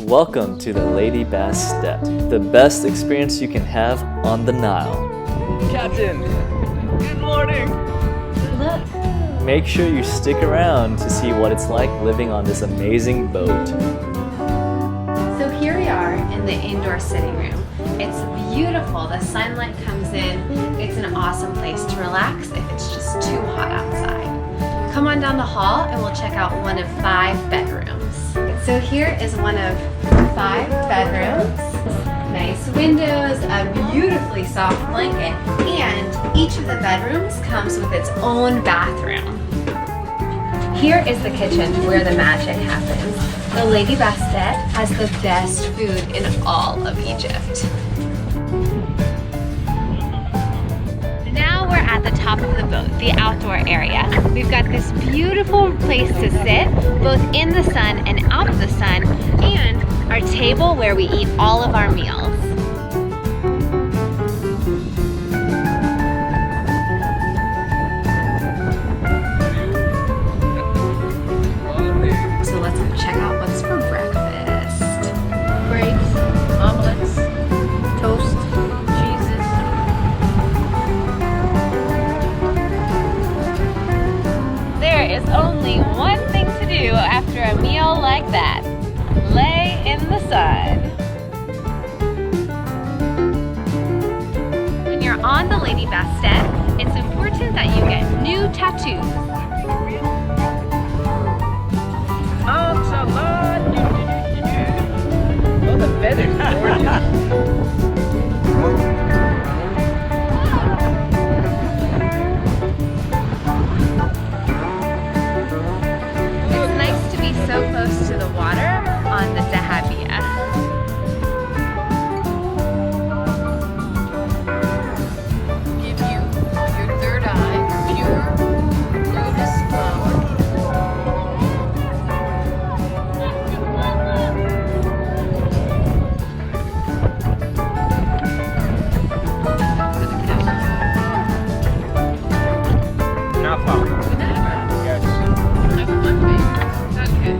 Welcome to the Lady Bastet, the best experience you can have on the Nile. Captain, good morning. Look. Make sure you stick around to see what it's like living on this amazing boat. So here we are in the indoor sitting room. It's beautiful. The sunlight comes in. It's an awesome place to relax if it's just too hot outside. Come on down the hall and we'll check out one of 5 bedrooms. So here is one of 5 bedrooms. Nice windows, a beautifully soft blanket, and each of the bedrooms comes with its own bathroom. Here is the kitchen where the magic happens. The Lady Bastet has the best food in all of Egypt. Now we're at the top of the boat, the outdoor area. We've got this beautiful place to sit, both in the sun and out of the sun, and our table where we eat all of our meals. So let's go check out what's for breakfast. Grapes, omelets, toast, cheeses. There is only one thing to do after a meal like that. Lay in the sun. When you're on the Lady Bastet, it's important that you get new tattoos. Oh, the feathers are gorgeous. It's nice to be so close to the water on the dahabiya. Give you your third eye, pure lotus flower. Not far. Yes. Like one thing. Okay.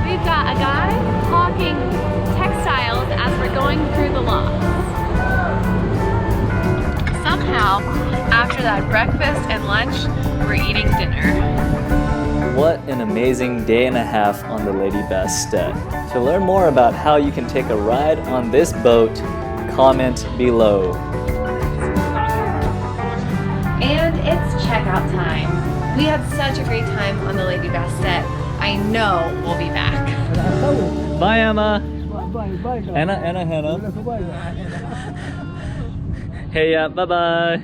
We've got a guy hawking textiles as we're going through the lofts. Somehow, after that breakfast and lunch, we're eating dinner. What an amazing day and a half on the Lady Bastet. To learn more about how you can take a ride on this boat, comment below. And it's checkout time. We had such a great time on the Lady Bastet. I know we'll be back. Bye, Emma. Anna, Hannah. Hey, bye-bye.